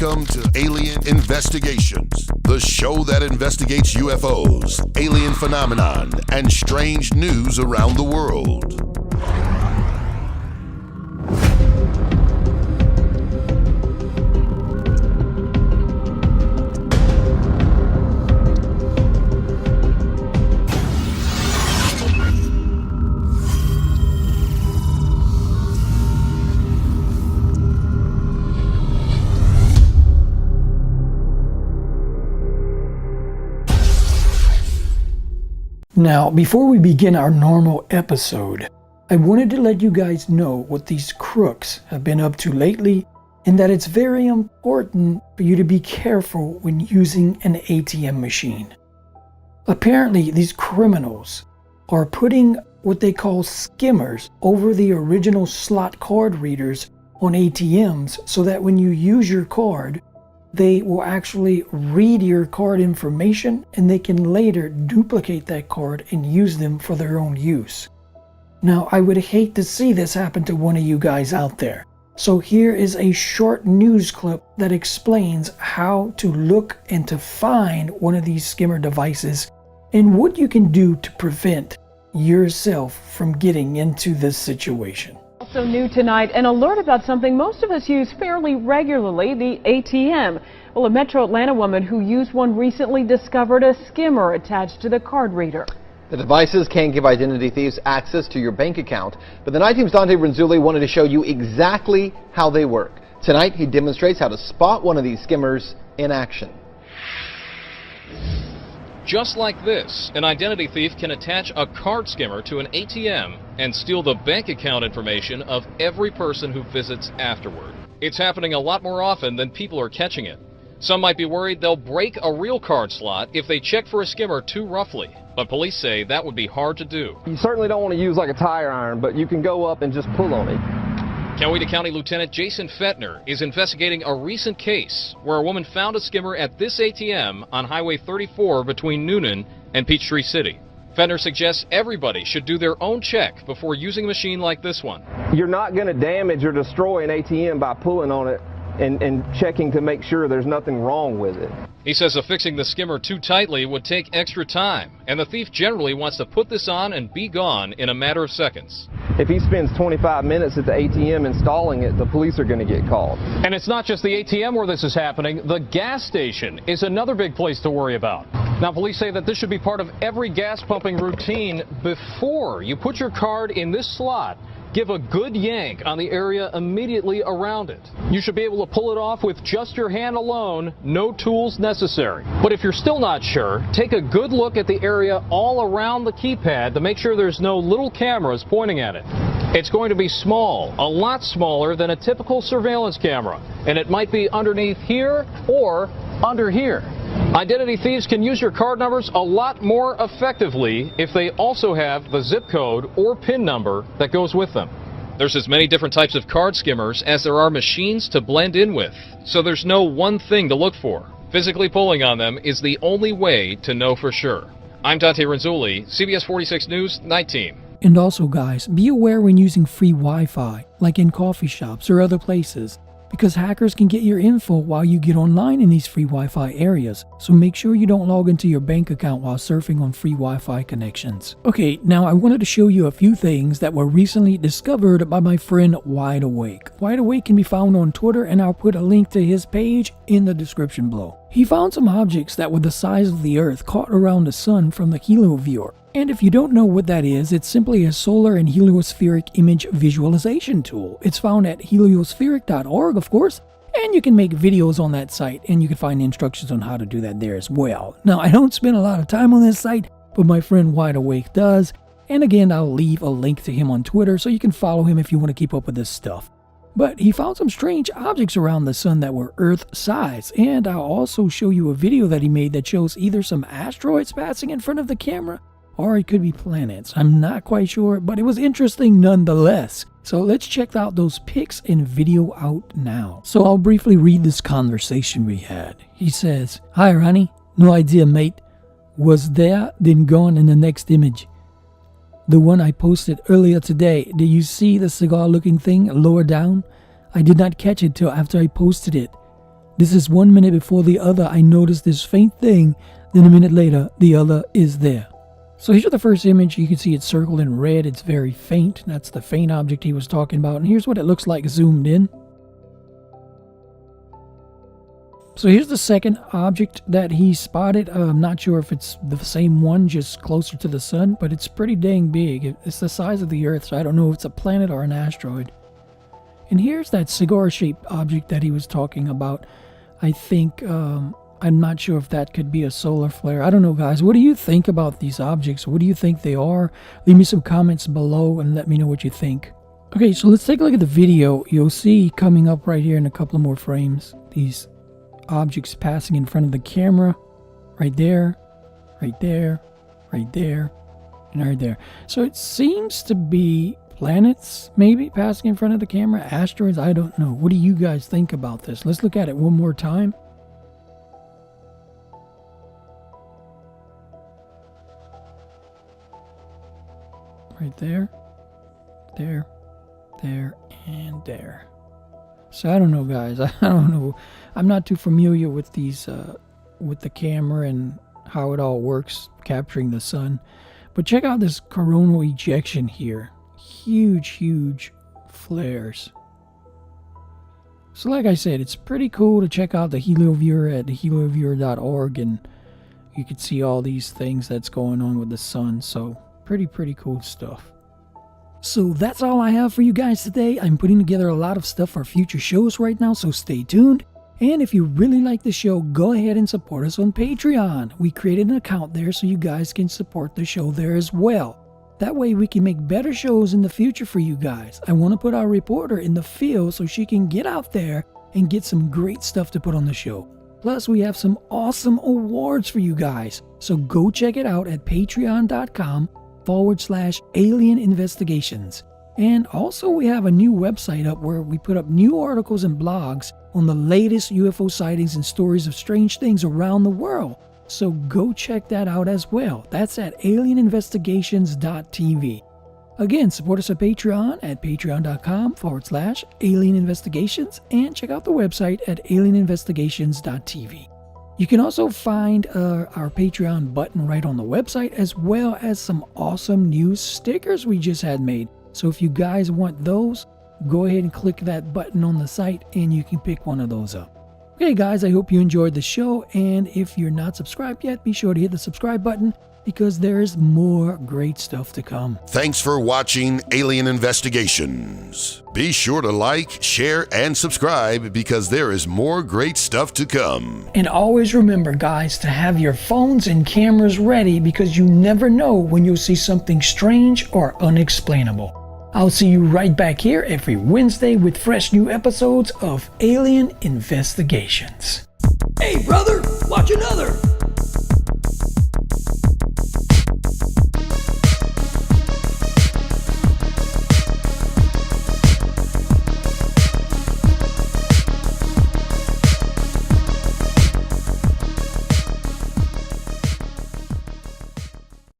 Welcome to Alien Investigations, the show that investigates UFOs, alien phenomenon, and strange news around the world. Now, before we begin our normal episode, I wanted to let you guys know what these crooks have been up to lately, and that it's very important for you to be careful when using an ATM machine. Apparently, these criminals are putting what they call skimmers over the original slot card readers on ATMs so that when you use your card, they will actually read your card information and they can later duplicate that card and use them for their own use. Now, I would hate to see this happen to one of you guys out there. So here is a short news clip that explains how to look and to find one of these skimmer devices and what you can do to prevent yourself from getting into this situation. Also new tonight, an alert about something most of us use fairly regularly, the ATM. Well, a Metro Atlanta woman who used one recently discovered a skimmer attached to the card reader. The devices can give identity thieves access to your bank account, but the Night Team's Dante Renzulli wanted to show you exactly how they work. Tonight, he demonstrates how to spot one of these skimmers in action. Just like this, an identity thief can attach a card skimmer to an ATM and steal the bank account information of every person who visits afterward. It's happening a lot more often than people are catching it. Some might be worried they'll break a real card slot if they check for a skimmer too roughly, but police say that would be hard to do. You certainly don't want to use like a tire iron, but you can go up and just pull on it. Coweta County Lieutenant Jason Fettner is investigating a recent case where a woman found a skimmer at this ATM on Highway 34 between Noonan and Peachtree City. Fettner suggests everybody should do their own check before using a machine like this one. You're not going to damage or destroy an ATM by pulling on it and checking to make sure there's nothing wrong with it. He says affixing the skimmer too tightly would take extra time, and the thief generally wants to put this on and be gone in a matter of seconds. If he spends 25 minutes at the ATM installing it, the police are going to get called. And it's not just the ATM where this is happening. The gas station is another big place to worry about. Now, police say that this should be part of every gas pumping routine. Before you put your card in this slot, give a good yank on the area immediately around it. You should be able to pull it off with just your hand alone, no tools necessary. But if you're still not sure, take a good look at the area all around the keypad to make sure there's no little cameras pointing at it. It's going to be small, a lot smaller than a typical surveillance camera, and it might be underneath here or under here. Identity thieves can use your card numbers a lot more effectively if they also have the zip code or PIN number that goes with them. There's as many different types of card skimmers as there are machines to blend in with, so there's no one thing to look for. Physically pulling on them is the only way to know for sure. I'm Dante Renzulli, CBS 46 News, Night Team. And also guys, be aware when using free Wi-Fi, like in coffee shops or other places, because hackers can get your info while you get online in these free Wi-Fi areas, so make sure you don't log into your bank account while surfing on free Wi-Fi connections. Okay, now I wanted to show you a few things that were recently discovered by my friend Wide Awake. Wide Awake can be found on Twitter, and I'll put a link to his page in the description below. He found some objects that were the size of the Earth caught around the sun from the HelioViewer. And if you don't know what that is, it's simply a solar and heliospheric image visualization tool. It's found at heliospheric.org, of course, and you can make videos on that site, and you can find instructions on how to do that there as well. Now, I don't spend a lot of time on this site, but my friend Wide Awake does, and again, I'll leave a link to him on Twitter so you can follow him if you want to keep up with this stuff. But he found some strange objects around the sun that were Earth-size, and I'll also show you a video that he made that shows either some asteroids passing in front of the camera, or it could be planets. I'm not quite sure, but it was interesting nonetheless. So let's check out those pics and video out now. So I'll briefly read this conversation we had. He says, "Hi Ronnie, no idea mate. Was there, then gone in the next image. The one I posted earlier today, did you see the cigar looking thing lower down? I did not catch it till after I posted it. This is 1 minute before the other. I noticed this faint thing, then a minute later, the other is there. So here's the first image. You can see it's circled in red. It's very faint. That's the faint object he was talking about. And here's what it looks like zoomed in. So here's the second object that he spotted. I'm not sure if it's the same one, just closer to the sun, but it's pretty dang big. It's the size of the Earth, so I don't know if it's a planet or an asteroid. And here's that cigar-shaped object that he was talking about. I think, I'm not sure if that could be a solar flare. I don't know, guys. What do you think about these objects? What do you think they are? Leave me some comments below and let me know what you think. Okay, so let's take a look at the video. You'll see coming up right here in a couple of more frames, these objects passing in front of the camera. Right there, right there, right there, and right there. So it seems to be planets, maybe, passing in front of the camera. Asteroids, I don't know. What do you guys think about this? Let's look at it one more time. Right there, there, there, and there. So I don't know, guys. I don't know. I'm not too familiar with these, with the camera and how it all works, capturing the sun. But check out this coronal ejection here. Huge, huge flares. So like I said, it's pretty cool to check out the HelioViewer at helioviewer.org, and you can see all these things that's going on with the sun. So pretty cool stuff. So that's all I have for you guys today. I'm putting together a lot of stuff for future shows right now, so stay tuned. And if you really like the show, go ahead and support us on Patreon. We created an account there so you guys can support the show there as well. That way we can make better shows in the future for you guys. I want to put our reporter in the field so she can get out there and get some great stuff to put on the show. Plus, we have some awesome awards for you guys. So go check it out at patreon.com/Alien Investigations. And also we have a new website up where we put up new articles and blogs on the latest UFO sightings and stories of strange things around the world. So go check that out as well. That's at alieninvestigations.tv. Again, support us at Patreon at patreon.com/Alien Investigations, and check out the website at alieninvestigations.tv. You can also find our Patreon button right on the website, as well as some awesome new stickers we just had made. So if you guys want those, go ahead and click that button on the site and you can pick one of those up. Okay guys, I hope you enjoyed the show, and if you're not subscribed yet, be sure to hit the subscribe button because there's more great stuff to come. Thanks for watching Alien Investigations. Be sure to like, share, and subscribe because there is more great stuff to come. And always remember, guys, to have your phones and cameras ready because you never know when you'll see something strange or unexplainable. I'll see you right back here every Wednesday with fresh new episodes of Alien Investigations. Hey brother, watch another!